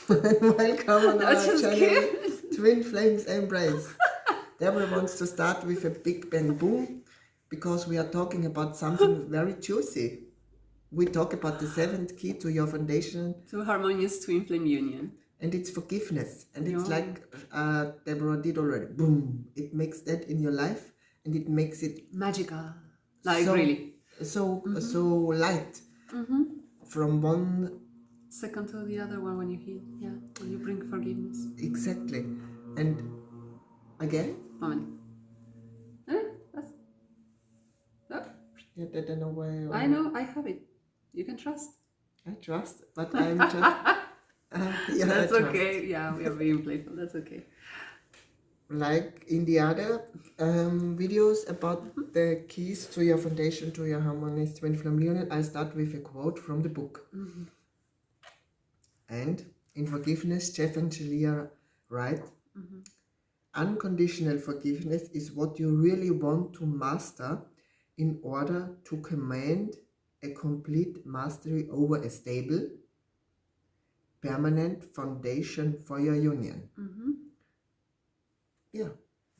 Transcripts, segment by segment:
Welcome on our Just channel, kidding. Twin Flames Embrace. Deborah wants to start with a big bang boom because we are talking about something very juicy. We talk about the seventh key to your foundation, To Harmonious Twin Flame Union. and it's forgiveness. And it's Yeah. like Deborah did already. Boom! It makes that in your life, and it makes it Magical. Like so, really. so light from one. Second to the other one when you heal. Yeah. When you bring forgiveness. Exactly. And again, Moment. That's... Oh, yeah, I don't know why. I know, I have it. You can trust. I trust, but I'm just. Yeah, That's I trust. okay. Yeah, we are being playful. That's okay. Like in the other videos about the keys to your foundation, to your Harmonious Twin Flame Union, I start with a quote from the book. And in Forgiveness, Jeff and Shelia write, unconditional forgiveness is what you really want to master in order to command a complete mastery over a stable, permanent foundation for your union. Yeah,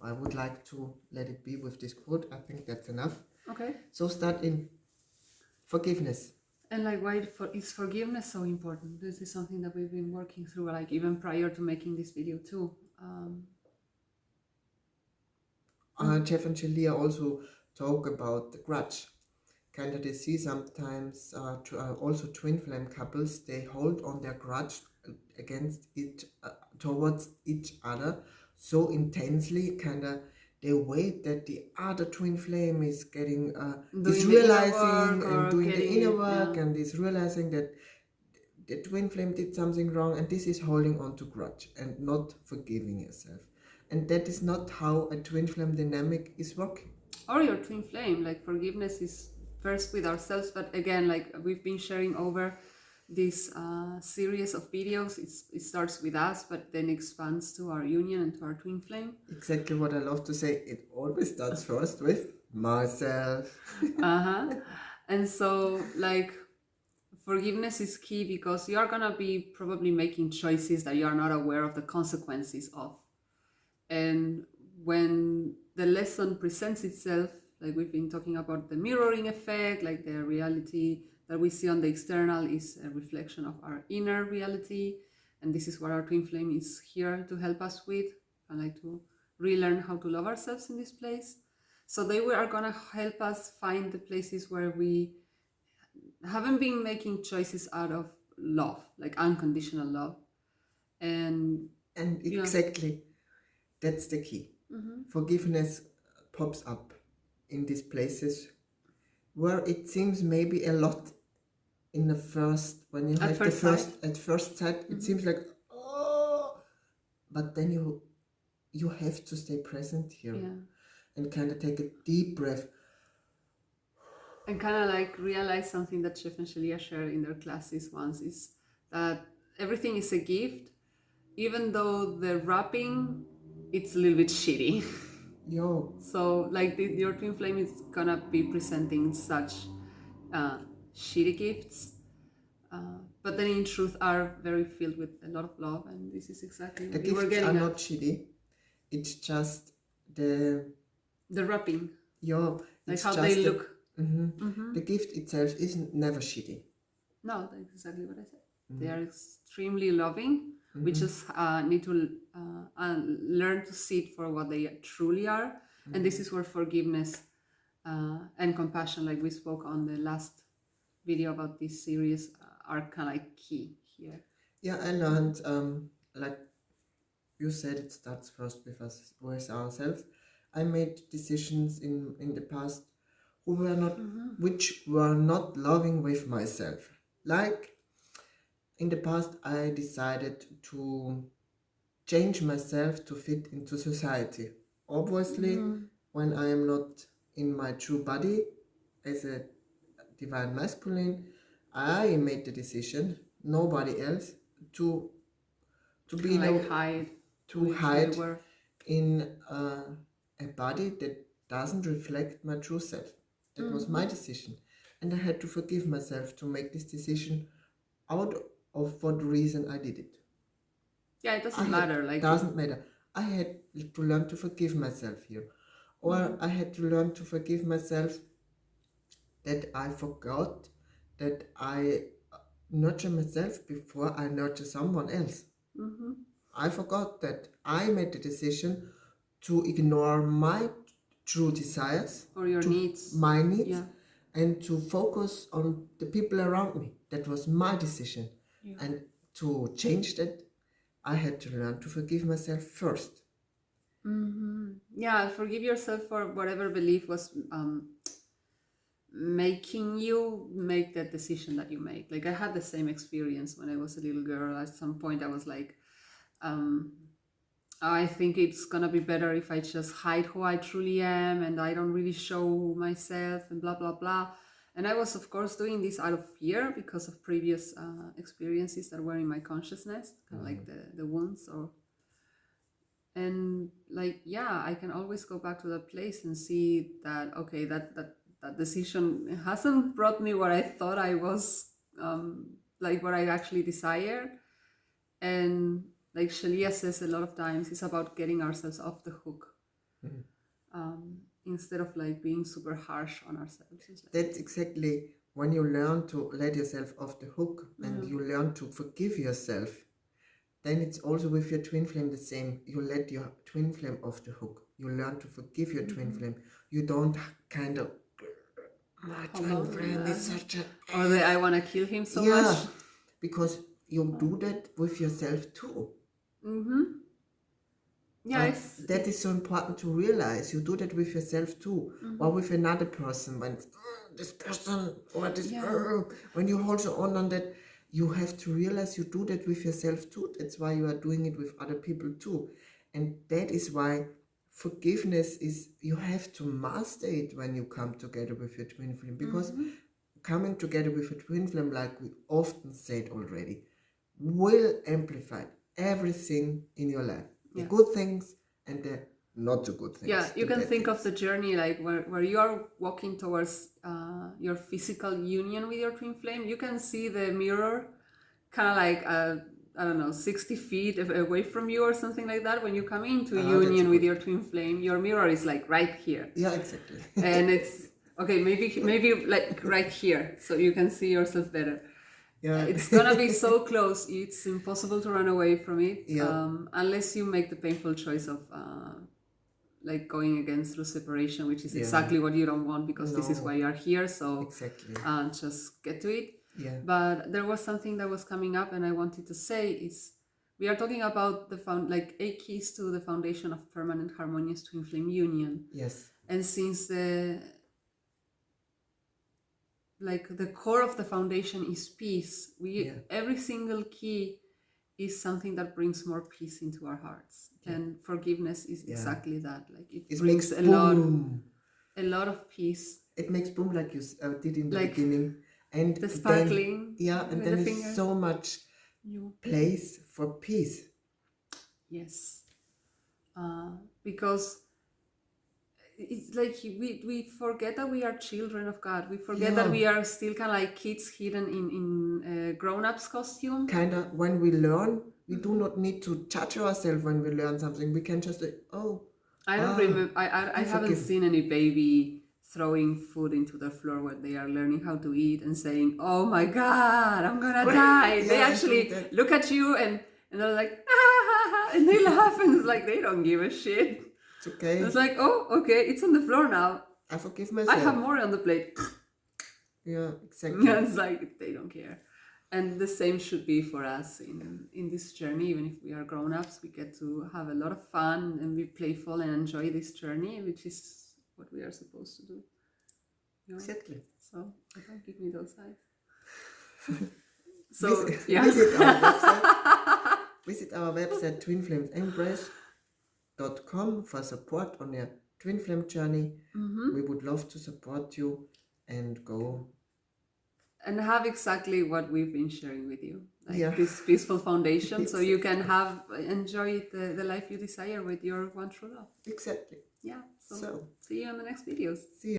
I would like to let it be with this quote. I think that's enough. Okay. So start in forgiveness. And like, why is forgiveness so important? This is something that we've been working through, like even prior to making this video too. Jeff and Shelia also talk about the grudge. Candidacy sometimes, also twin flame couples, they hold on their grudge against towards each other so intensely, they wait that the other twin flame is getting is realizing and doing the inner work, and is realizing that the twin flame did something wrong, and this is holding on to grudge and not forgiving yourself. And that is not how a twin flame dynamic is working. Or your twin flame, like forgiveness is first with ourselves, but again, like we've been sharing over this series of videos, it starts with us, but then expands to our union and to our twin flame. Exactly what I love to say. It always starts first with myself. And so, like, forgiveness is key because you are gonna be probably making choices that you are not aware of the consequences of. And when the lesson presents itself, like we've been talking about the mirroring effect, like the reality that we see on the external is a reflection of our inner reality. And this is what our twin flame is here to help us with, and like to relearn how to love ourselves in this place. So they are gonna help us find the places where we haven't been making choices out of love, like unconditional love. And exactly, that's the key. Forgiveness pops up in these places where it seems maybe a lot in the first, when you have the first at first sight, it seems like, oh, but then you have to stay present here and kind of take a deep breath and kind of like realize something that Chef and Shelia shared in their classes once, is that everything is a gift, even though the wrapping, it's a little bit shitty. Yo. So like your twin flame is gonna be presenting such shitty gifts, but then in truth are very filled with a lot of love, and this is exactly the what we were gifts getting are at. not shitty, it's just the wrapping, it's like how just they look. The gift itself is never shitty. No, that's exactly what I said. They are extremely loving. We just need to learn to see it for what they truly are. And this is where forgiveness and compassion, like we spoke on the last video about this series, are kind of like key here. Yeah, I learned, like you said, it starts first with us, with ourselves. I made decisions in the past which were not loving with myself. Like in the past, I decided to change myself to fit into society. Obviously, when I am not in my true body as a divine masculine, I made the decision, nobody else, to be like hide in a body that doesn't reflect my true self. That was my decision, and I had to forgive myself to make this decision out of what reason I did it. Yeah, it doesn't matter. Like, doesn't matter. I had to learn to forgive myself here. Or I had to learn to forgive myself that I forgot that I nurture myself before I nurture someone else. I forgot that I made the decision to ignore my true desires, or your needs. my needs, Yeah. and to focus on the people around me. That was my decision. Yeah. And to change that, I had to learn to forgive myself first. Yeah, forgive yourself for whatever belief was making you make that decision that you made. Like, I had the same experience when I was a little girl. At some point I was like, I think it's gonna be better if I just hide who I truly am and I don't really show myself and blah blah blah. And I was, of course, doing this out of fear because of previous experiences that were in my consciousness, kind of like the wounds. And like, yeah, I can always go back to that place and see that, okay, that decision hasn't brought me what I thought I was, like what I actually desired. And like Shalia says a lot of times, it's about getting ourselves off the hook, instead of like being super harsh on ourselves. That's exactly when you learn to let yourself off the hook and you learn to forgive yourself. Then it's also with your twin flame the same. You let your twin flame off the hook. You learn to forgive your twin flame. You don't kind of, my twin flame is such a... Or I want to kill him so much. Because you do that with yourself too. Yeah, that is so important to realize. You do that with yourself too, or with another person. When this person or this when you hold on that, you have to realize you do that with yourself too. That's why you are doing it with other people too, and that is why forgiveness is. You have to master it when you come together with your twin flame, because coming together with a twin flame, like we often said already, will amplify everything in your life. The good things and the not so good things. Yeah, you can think of the journey like where you are walking towards your physical union with your twin flame. You can see the mirror kind of like, I don't know, 60 feet away from you or something like that. When you come into union with your twin flame, your mirror is like right here. Yeah, exactly. And it's, okay, maybe like right here, so you can see yourself better. Yeah. It's gonna be so close, it's impossible to run away from it, unless you make the painful choice of like going against through separation, which is exactly what you don't want, because this is why you are here. So just get to it. But there was something that was coming up and I wanted to say is, we are talking about the 8 keys to the foundation of permanent harmonious twin flame union. Yes. And since the core of the foundation is peace, every single key is something that brings more peace into our hearts. And forgiveness is exactly that. Like it brings a lot of peace. It makes boom, like you did in the beginning, and the sparkling. And then there's so much place for peace. Yes, because it's like we forget that we are children of God. We forget that we are still kind of like kids hidden in grown-ups costume. Kind of, when we learn, we do not need to judge ourselves when we learn something. We can just say, oh. I don't remember. I haven't seen any baby throwing food into the floor when they are learning how to eat and saying, "Oh my God, I'm gonna die." They actually look at you and they're like, ah, and they laugh, and it's like they don't give a shit. It's okay. It's like, oh, okay, it's on the floor now. I forgive myself. I have more on the plate. Yeah, exactly. It's like they don't care. And the same should be for us in this journey. Even if we are grown-ups, we get to have a lot of fun and be playful and enjoy this journey, which is what we are supposed to do. You know? Exactly. So don't give me those eyes. So visit our website twinflamesembrace.com for support on your twin flame journey. We would love to support you and go and have exactly what we've been sharing with you, like this peaceful foundation, so you can enjoy the life you desire with your one true love. Exactly. Yeah. So see you on the next videos. See you.